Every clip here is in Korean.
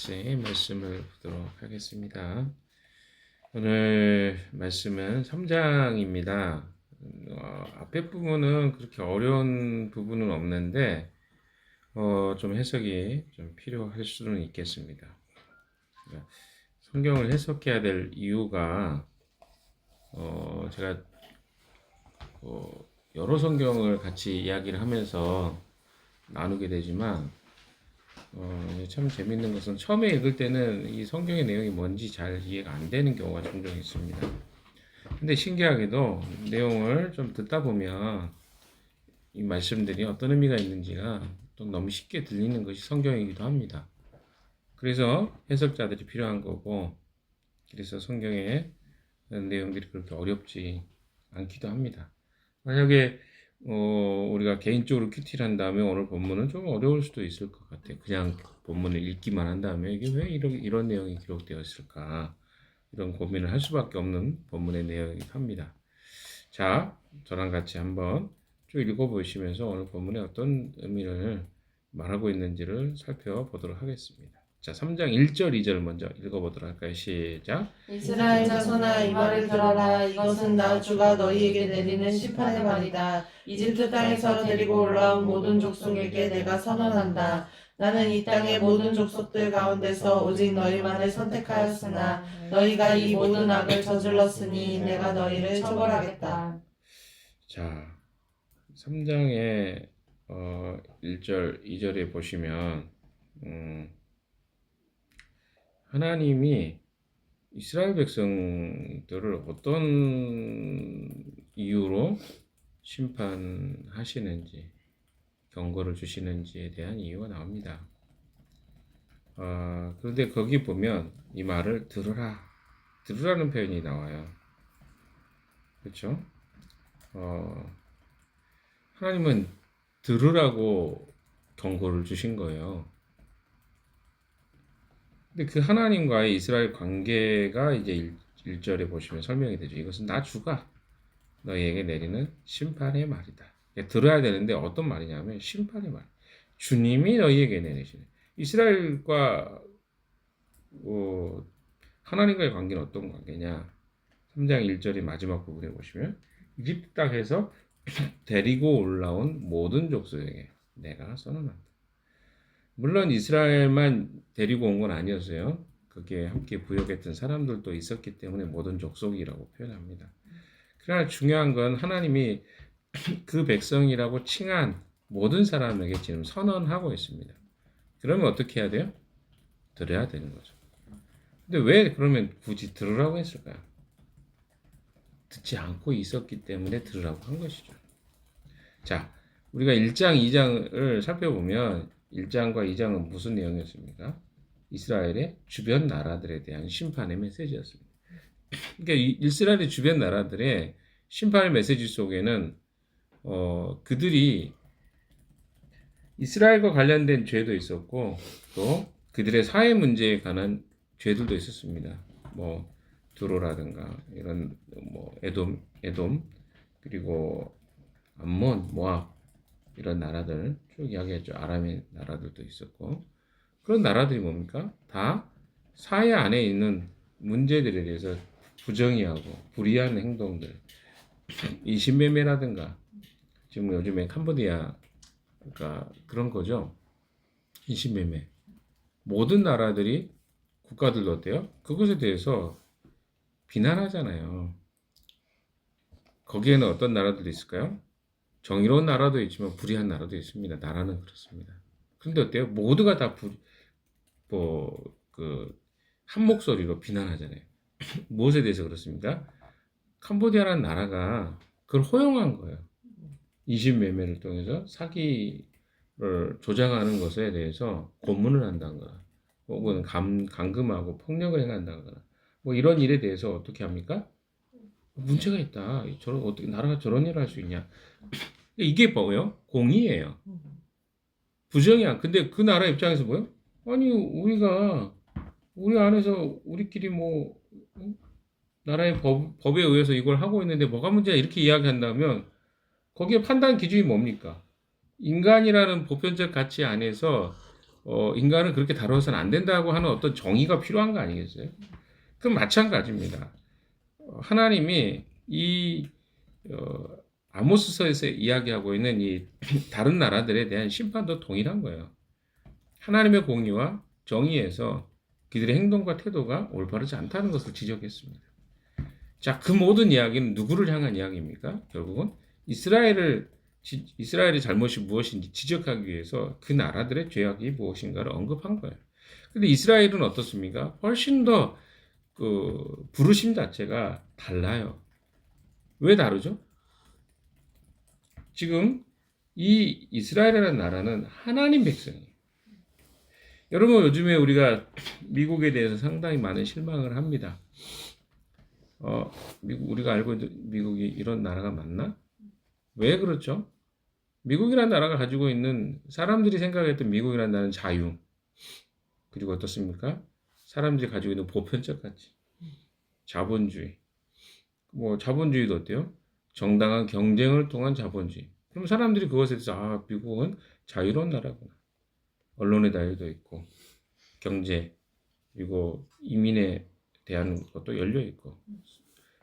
같이 말씀을 보도록 하겠습니다. 오늘 말씀은 3장입니다. 앞에 부분은 그렇게 어려운 부분은 없는데 좀 해석이 좀 필요할 수는 있겠습니다. 성경을 해석해야 될 이유가 제가 여러 성경을 같이 이야기를 하면서 나누게 되지만 참 재밌는 것은 처음에 읽을 때는 이 성경의 내용이 뭔지 잘 이해가 안 되는 경우가 종종 있습니다. 근데 신기하게도 내용을 좀 듣다 보면 이 말씀들이 어떤 의미가 있는지가 또 너무 쉽게 들리는 것이 성경이기도 합니다. 그래서 해석자들이 필요한 거고, 그래서 성경의 내용들이 그렇게 어렵지 않기도 합니다. 만약에 우리가 개인적으로 큐티를 한다면 오늘 본문은 좀 어려울 수도 있을 것 같아요. 그냥 본문을 읽기만 한다면 이게 왜 이런 내용이 기록되었을까? 이런 고민을 할 수밖에 없는 본문의 내용이기도 합니다. 자, 저랑 같이 한번 쭉 읽어보시면서 오늘 본문에 어떤 의미를 말하고 있는지를 살펴보도록 하겠습니다. 자, 3장 1절, 2절 먼저 읽어보도록 할까요? 시작. 이스라엘 자손아, 이 말을 들어라. 이것은 나 주가 너희에게 내리는 심판의 말이다. 이집트 땅에서 데리고 올라온 모든 족속에게 내가 선언한다. 나는 이 땅의 모든 족속들 가운데서 오직 너희만을 선택하였으나 너희가 이 모든 악을 저질렀으니 내가 너희를 처벌하겠다. 자, 3장의 1절, 2절에 보시면 하나님이 이스라엘 백성들을 어떤 이유로 심판하시는지, 경고를 주시는지에 대한 이유가 나옵니다. 그런데 거기 보면 이 말을 들으라는 표현이 나와요. 그렇죠? 하나님은 들으라고 경고를 주신 거예요. 근데 그 하나님과의 이스라엘 관계가 이제 1절에 보시면 설명이 되죠. 이것은 나 주가 너희에게 내리는 심판의 말이다. 들어야 되는데 어떤 말이냐면 심판의 말. 주님이 너희에게 내리시는. 이스라엘과 하나님과의 관계는 어떤 관계냐? 3장 1절의 마지막 부분에 보시면 이집트 땅에서 데리고 올라온 모든 족속에게 내가 선언한다. 물론 이스라엘만 데리고 온 건 아니었어요. 거기에 함께 부역했던 사람들도 있었기 때문에 모든 족속이라고 표현합니다. 그러나 중요한 건 하나님이 그 백성이라고 칭한 모든 사람에게 지금 선언하고 있습니다. 그러면 어떻게 해야 돼요? 들어야 되는 거죠. 근데 왜 그러면 굳이 들으라고 했을까요? 듣지 않고 있었기 때문에 들으라고 한 것이죠. 자, 우리가 1장, 2장을 살펴보면 1장과 2장은 무슨 내용이었습니까? 이스라엘의 주변 나라들에 대한 심판의 메시지였습니다. 그러니까 이스라엘의 주변 나라들의 심판의 메시지 속에는 그들이 이스라엘과 관련된 죄도 있었고 또 그들의 사회 문제에 관한 죄들도 있었습니다. 뭐 두로라든가 이런 뭐 에돔 그리고 암몬, 모압 이런 나라들 쭉 이야기했죠. 아람의 나라들도 있었고 그런 나라들이 뭡니까? 다 사회 안에 있는 문제들에 대해서 부정의하고 불의한 행동들, 인신매매라든가 지금 요즘에 캄보디아 그러니까 그런 거죠. 인신매매. 모든 나라들이 국가들도 어때요? 그것에 대해서 비난하잖아요. 거기에는 어떤 나라들이 있을까요? 정의로운 나라도 있지만 불의한 나라도 있습니다. 나라는 그렇습니다. 그런데 어때요? 모두가 다 한 목소리로 비난하잖아요. 무엇에 대해서 그렇습니까? 캄보디아라는 나라가 그걸 허용한 거예요. 인신매매를 통해서 사기를 조장하는 것에 대해서 고문을 한다거나 혹은 감금하고 폭력을 행한다거나 뭐 이런 일에 대해서 어떻게 합니까? 문제가 있다. 저런 어떻게 나라가 저런 일을 할 수 있냐? 이게 뭐예요? 공의예요. 부정이야. 근데 그 나라 입장에서 뭐예요? 아니 우리가 우리 안에서 우리끼리 뭐 나라의 법에 의해서 이걸 하고 있는데 뭐가 문제야? 이렇게 이야기한다면 거기에 판단 기준이 뭡니까? 인간이라는 보편적 가치 안에서 인간을 그렇게 다뤄서는 안 된다고 하는 어떤 정의가 필요한 거 아니겠어요? 그럼 마찬가지입니다. 하나님이 이 아모스서에서 이야기하고 있는 이 다른 나라들에 대한 심판도 동일한 거예요. 하나님의 공의와 정의에서 그들의 행동과 태도가 올바르지 않다는 것을 지적했습니다. 자, 그 모든 이야기는 누구를 향한 이야기입니까? 결국은 이스라엘의 잘못이 무엇인지 지적하기 위해서 그 나라들의 죄악이 무엇인가를 언급한 거예요. 근데 이스라엘은 어떻습니까? 훨씬 더 그 부르심 자체가 달라요. 왜 다르죠? 지금 이 이스라엘이라는 나라는 하나님 백성이에요. 여러분, 요즘에 우리가 미국에 대해서 상당히 많은 실망을 합니다. 우리가 알고 있는 미국이 이런 나라가 맞나? 왜 그렇죠? 미국이라는 나라가 가지고 있는 사람들이 생각했던 미국이라는 나라는 자유, 그리고 어떻습니까? 사람들이 가지고 있는 보편적 가치, 자본주의. 뭐 자본주의도 어때요? 정당한 경쟁을 통한 자본주의. 그럼 사람들이 그것에 대해서 미국은 자유로운 나라구나. 언론의 자유도 있고 경제, 그리고 이민에 대한 것도 열려 있고,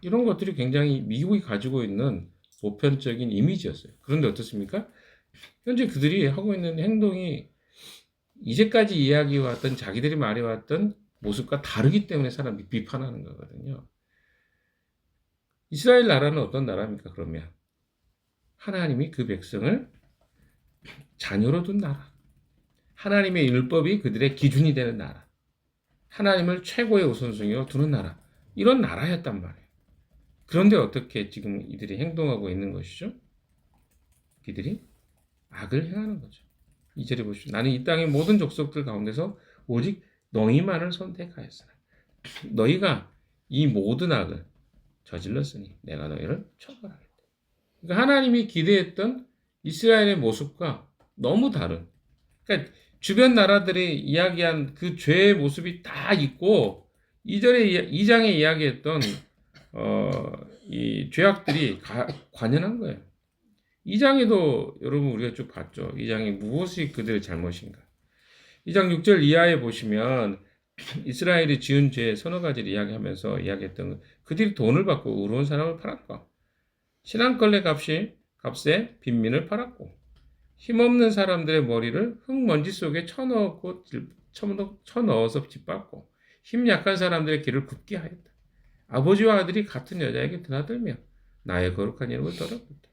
이런 것들이 굉장히 미국이 가지고 있는 보편적인 이미지였어요. 그런데 어떻습니까? 현재 그들이 하고 있는 행동이 이제까지 이야기해왔던, 자기들이 말해왔던 모습과 다르기 때문에 사람들이 비판하는 거거든요. 이스라엘 나라는 어떤 나라입니까? 그러면 하나님이 그 백성을 자녀로 둔 나라, 하나님의 율법이 그들의 기준이 되는 나라, 하나님을 최고의 우선순위로 두는 나라, 이런 나라였단 말이에요. 그런데 어떻게 지금 이들이 행동하고 있는 것이죠? 이들이 악을 행하는 거죠. 2절에 보십시오. 나는 이 땅의 모든 족속들 가운데서 오직 너희만을 선택하였으나 너희가 이 모든 악을 저질렀으니 내가 너희를 처벌하겠다. 그러니까 하나님이 기대했던 이스라엘의 모습과 너무 다른, 그러니까 주변 나라들이 이야기한 그 죄의 모습이 다 있고, 2장에 이야기했던 이 죄악들이 관연한 거예요. 2장에도 여러분 우리가 쭉 봤죠. 2장에 무엇이 그들의 잘못인가. 2장 6절 이하에 보시면 이스라엘이 지은 죄 서너 가지를 이야기하면서 이야기했던, 그들이 돈을 받고 의로운 사람을 팔았고, 신한걸레 값에 빈민을 팔았고, 힘없는 사람들의 머리를 흙먼지 속에 쳐넣어서 짓밟고, 힘 약한 사람들의 길을 굽게 하였다. 아버지와 아들이 같은 여자에게 드나들며 나의 거룩한 이름을 더럽혔다.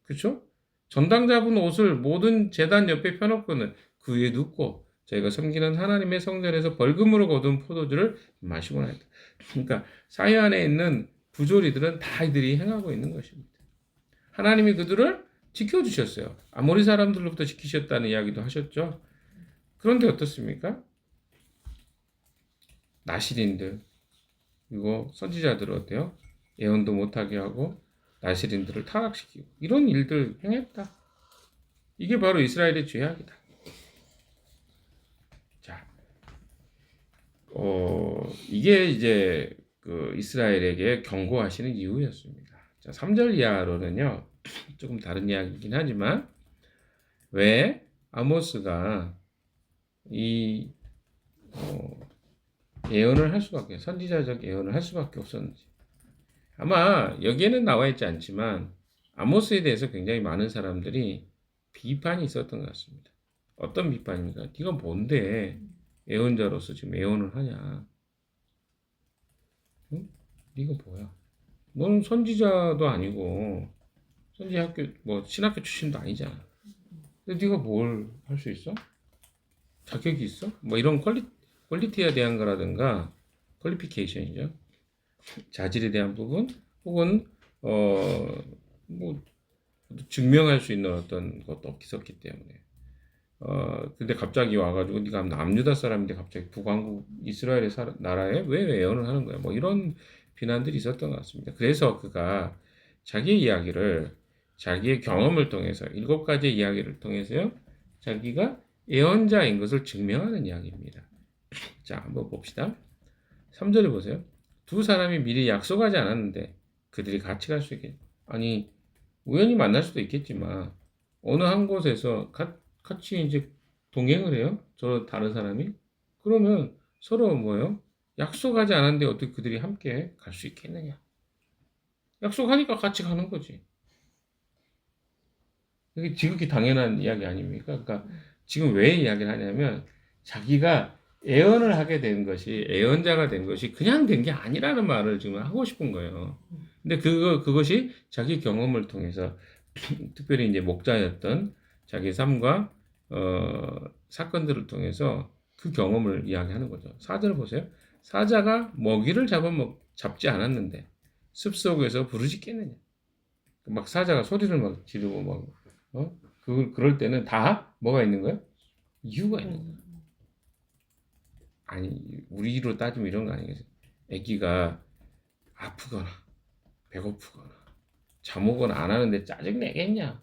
그렇죠? 전당 잡은 옷을 모든 제단 옆에 펴놓고는 그 위에 눕고 저희가 섬기는 하나님의 성전에서 벌금으로 거둔 포도주를 마시곤 했다. 그러니까 사회 안에 있는 부조리들은 다 이들이 행하고 있는 것입니다. 하나님이 그들을 지켜주셨어요. 아모리 사람들로부터 지키셨다는 이야기도 하셨죠. 그런데 어떻습니까? 나실인들, 그리고 선지자들은 어때요? 예언도 못하게 하고 나실인들을 타락시키고, 이런 일들 행했다. 이게 바로 이스라엘의 죄악이다. 자, 이게 이제 그 이스라엘에게 경고하시는 이유였습니다. 자, 3절 이하로는요, 조금 다른 이야기이긴 하지만, 왜 아모스가 이 예언을 할 수밖에, 선지자적 예언을 할 수밖에 없었는지. 아마 여기에는 나와 있지 않지만 아모스에 대해서 굉장히 많은 사람들이 비판이 있었던 것 같습니다. 어떤 비판입니까? 네가 뭔데 예언자로서 지금 예언을 하냐? 응? 네가 뭐야? 너는 선지자도 아니고 선지학교 뭐 신학교 출신도 아니잖아. 근데 네가 뭘 할 수 있어? 자격이 있어? 뭐 이런 퀄리티에 대한 거라든가 퀄리피케이션이죠. 자질에 대한 부분, 혹은 뭐 증명할 수 있는 어떤 것도 없었기 때문에, 근데 갑자기 와가지고 네가 남유다 사람인데 갑자기 북왕국 이스라엘의 나라에 왜 예언을 하는 거야? 뭐 이런 비난들이 있었던 것 같습니다. 그래서 그가 자기의 이야기를, 자기의 경험을 통해서 7가지의 이야기를 통해서요, 자기가 예언자인 것을 증명하는 이야기입니다. 자, 한번 봅시다. 3절을 보세요. 두 사람이 미리 약속하지 않았는데 그들이 같이 갈 수 있겠. 아니, 우연히 만날 수도 있겠지만 어느 한 곳에서 같이 이제 동행을 해요? 저 다른 사람이? 그러면 서로 뭐예요? 약속하지 않았는데 어떻게 그들이 함께 갈 수 있겠느냐? 약속하니까 같이 가는 거지. 이게 지극히 당연한 이야기 아닙니까? 그러니까 지금 왜 이야기를 하냐면 자기가 애언을 하게 된 것이 애언자가 된 것이 그냥 된 게 아니라는 말을 지금 하고 싶은 거예요. 근데 그것이 자기 경험을 통해서 특별히 이제 목자였던 자기 삶과 사건들을 통해서 그 경험을 이야기하는 거죠. 사자를 보세요. 사자가 먹이를 잡지 않았는데 숲속에서 부르짖겠느냐. 막 사자가 소리를 막 지르고 막 그럴 때는 다 뭐가 있는 거야? 이유가 있는 거야. 아니 우리로 따지면 이런 거 아니겠어요? 아기가 아프거나 배고프거나 잠 오거나 안 하는데 짜증 내겠냐?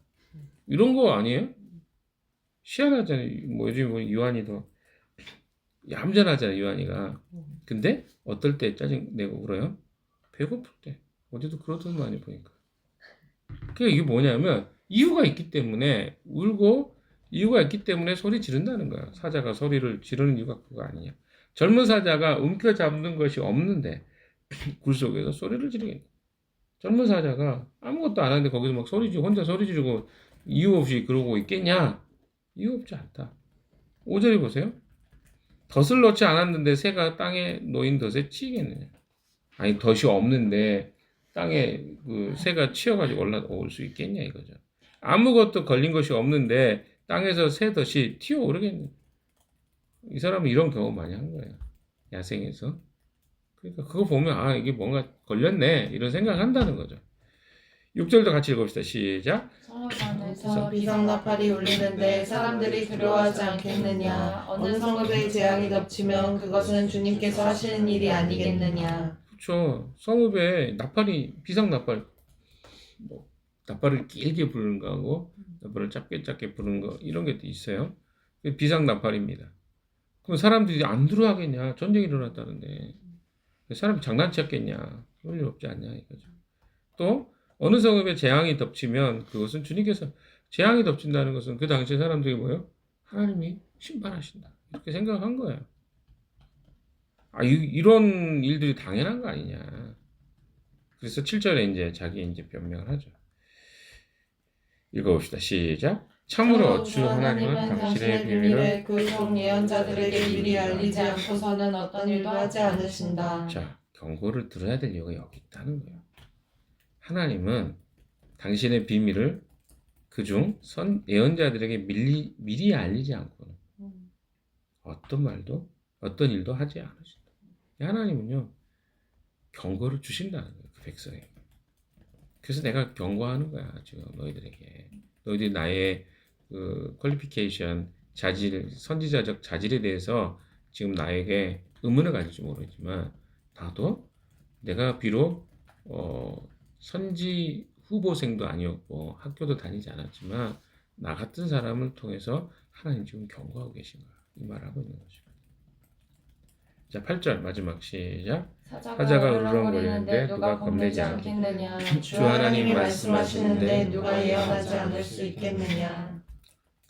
이런 거 아니에요? 희한하잖아요. 뭐 요즘 뭐 유한이도 얌전하잖아요, 유한이가. 근데 어떨 때 짜증 내고 울어요? 배고플 때. 어디도 그러더만 보니까. 그게 이게 뭐냐면 이유가 있기 때문에 울고 이유가 있기 때문에 소리 지른다는 거야. 사자가 소리를 지르는 이유가 그거 아니냐. 젊은 사자가 움켜잡는 것이 없는데 굴 속에서 소리를 지르겠네. 젊은 사자가 아무것도 안 하는데 거기서 막 혼자 소리 지르고 이유 없이 그러고 있겠냐? 이유 없지 않다. 5절에 보세요. 덫을 놓지 않았는데 새가 땅에 놓인 덫에 치이겠느냐? 아니 덫이 없는데 땅에 그 새가 치여가지고 올라올 수 있겠냐 이거죠. 아무것도 걸린 것이 없는데 땅에서 새 덫이 튀어오르겠냐? 이 사람은 이런 경험 많이 한 거예요. 야생에서. 그러니까 그거 보면 아 이게 뭔가 걸렸네 이런 생각을 한다는 거죠. 6절도 같이 읽읍시다. 시작. 성읍안에서 비상나팔이 울리는데 사람들이 두려워하지 않겠느냐. 어느 성읍에 재앙이 덮치면 그것은 주님께서 하시는 일이 아니겠느냐. 그렇죠. 성읍에 비상나팔, 뭐 나팔을 길게 부르는 거하고 나팔을 짧게 부르는 거 이런 게 있어요. 비상나팔입니다. 그럼 사람들이 안 들어가겠냐? 전쟁이 일어났다는데 사람이 장난쳤겠냐? 그럴 일 없지 않냐 이거죠. 또 어느 성읍에 재앙이 덮치면 그것은 주님께서 재앙이 덮친다는 것은 그 당시에 사람들이 뭐예요? 하나님이 심판하신다 이렇게 생각한 거예요. 아 이런 일들이 당연한 거 아니냐. 그래서 7절에 이제 자기 이제 변명을 하죠. 읽어봅시다. 시작. 참으로 주 하나님은 당신의 비밀을 그종 예언자들에게 미리 알리지 않고서는 어떤 일도 하지 않으신다. 자, 경고를 들어야 될 이유가 여기 있다는 거예요. 하나님은 당신의 비밀을 그중 예언자들에게 미리 알리지 않고는 어떤 말도 어떤 일도 하지 않으신다. 하나님은요 경고를 주신다는 거예요. 그 백성에게. 그래서 내가 경고하는 거야 지금 너희들에게. 너희들이 나의 그 퀄리피케이션 자질 선지자적 자질에 대해서 지금 나에게 의문을 가질지 모르지만 나도 내가 비록 선지 후보생도 아니었고 학교도 다니지 않았지만 나 같은 사람을 통해서 하나님 지금 경고하고 계신 거야. 이 말하고 있는 거죠. 자 8절 마지막 시작. 사자가 울렁거리는데 누가 겁내지 않겠느냐. 주 하나님이 말씀하시는데 누가 예언하지 않을 수 있겠느냐.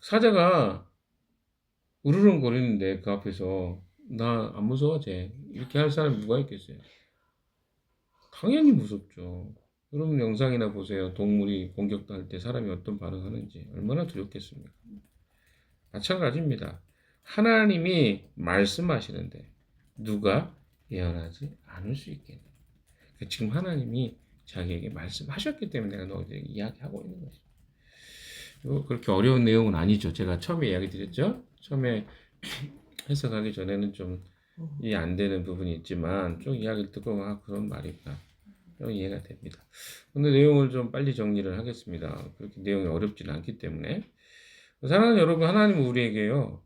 사자가 우르릉거리는데 그 앞에서 나 안 무서워 쟤 이렇게 할 사람이 누가 있겠어요? 당연히 무섭죠. 여러분 영상이나 보세요. 동물이 공격당할 때 사람이 어떤 반응하는지 얼마나 두렵겠습니까? 마찬가지입니다. 하나님이 말씀하시는데 누가 예언하지 않을 수 있겠냐. 지금 하나님이 자기에게 말씀하셨기 때문에 내가 너희들에게 이야기하고 있는 것이죠. 그렇게 어려운 내용은 아니죠. 제가 처음에 이야기 드렸죠. 처음에 해석하기 전에는 좀 이해 안 되는 부분이 있지만 좀 이야기를 듣고 그런 말이구나. 이해가 됩니다. 오늘 내용을 좀 빨리 정리를 하겠습니다. 그렇게 내용이 어렵지는 않기 때문에. 사랑하는 여러분, 하나님은 우리에게요.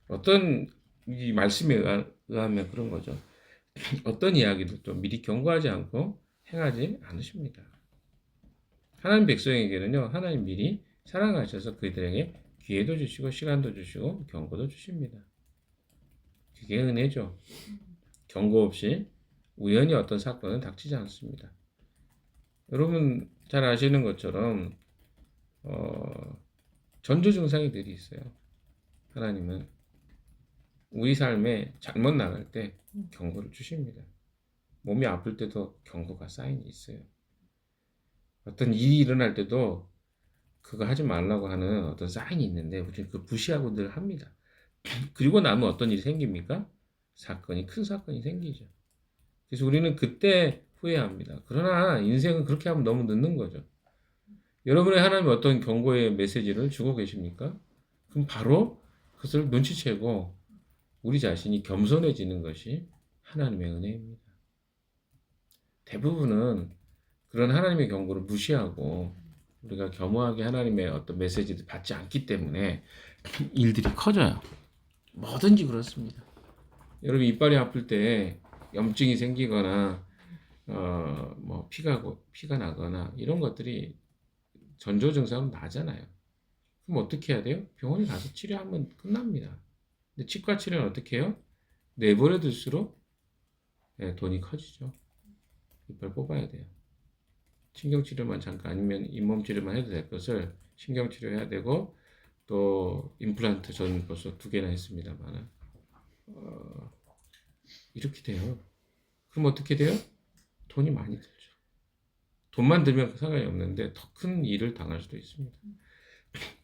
어떤 이 말씀에 의하면 그런 거죠. 어떤 이야기도 미리 경고하지 않고 행하지 않으십니다. 하나님 백성에게는요. 하나님 미리 사랑하셔서 그들에게 기회도 주시고 시간도 주시고 경고도 주십니다. 그게 은혜죠. 경고 없이 우연히 어떤 사건은 닥치지 않습니다. 여러분 잘 아시는 것처럼 전조 증상이 늘 있어요. 하나님은 우리 삶에 잘못 나갈 때 경고를 주십니다. 몸이 아플 때도 경고가 사인이 있어요. 어떤 일이 일어날 때도 그거 하지 말라고 하는 어떤 사인이 있는데 우리는 그 무시하고 늘 합니다. 그리고 나면 어떤 일이 생깁니까? 큰 사건이 생기죠. 그래서 우리는 그때 후회합니다. 그러나 인생은 그렇게 하면 너무 늦는 거죠. 여러분의 하나님이 어떤 경고의 메시지를 주고 계십니까? 그럼 바로 그것을 눈치채고 우리 자신이 겸손해지는 것이 하나님의 은혜입니다. 대부분은 그런 하나님의 경고를 무시하고 우리가 겸허하게 하나님의 어떤 메시지를 받지 않기 때문에 일들이 커져요. 뭐든지 그렇습니다. 여러분 이빨이 아플 때 염증이 생기거나 뭐 피가 나거나 이런 것들이 전조 증상은 나잖아요. 그럼 어떻게 해야 돼요? 병원에 가서 치료하면 끝납니다. 근데 치과 치료는 어떻게 해요? 내버려 둘수록 돈이 커지죠. 이빨 뽑아야 돼요. 신경치료만 잠깐 아니면 잇몸치료만 해도 될 것을 신경치료해야 되고 또 임플란트 저는 벌써 2개나 했습니다만 이렇게 돼요. 그럼 어떻게 돼요? 돈이 많이 들죠. 돈만 들면 상관이 없는데 더 큰 일을 당할 수도 있습니다.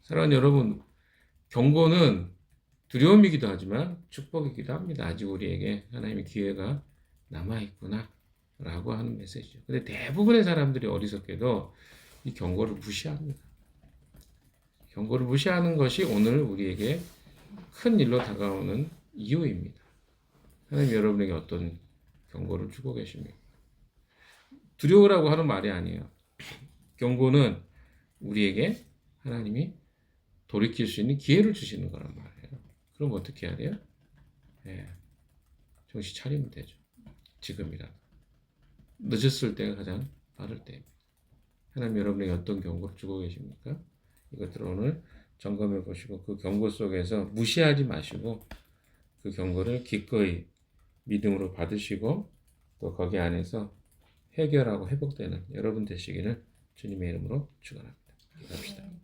사랑하는 여러분, 경고는 두려움이기도 하지만 축복이기도 합니다. 아직 우리에게 하나님의 기회가 남아있구나 라고 하는 메시지죠. 근데 대부분의 사람들이 어리석게도 이 경고를 무시합니다. 경고를 무시하는 것이 오늘 우리에게 큰 일로 다가오는 이유입니다. 하나님 여러분에게 어떤 경고를 주고 계십니까? 두려우라고 하는 말이 아니에요. 경고는 우리에게 하나님이 돌이킬 수 있는 기회를 주시는 거란 말이에요. 그럼 어떻게 해야 돼요? 정신 차리면 되죠. 지금이라도. 늦었을 때가 가장 빠를 때입니다. 하나님 여러분에게 어떤 경고를 주고 계십니까? 이것들을 오늘 점검해 보시고 그 경고 속에서 무시하지 마시고 그 경고를 기꺼이 믿음으로 받으시고 또 거기 안에서 해결하고 회복되는 여러분 되시기를 주님의 이름으로 축원합니다. 기도합시다.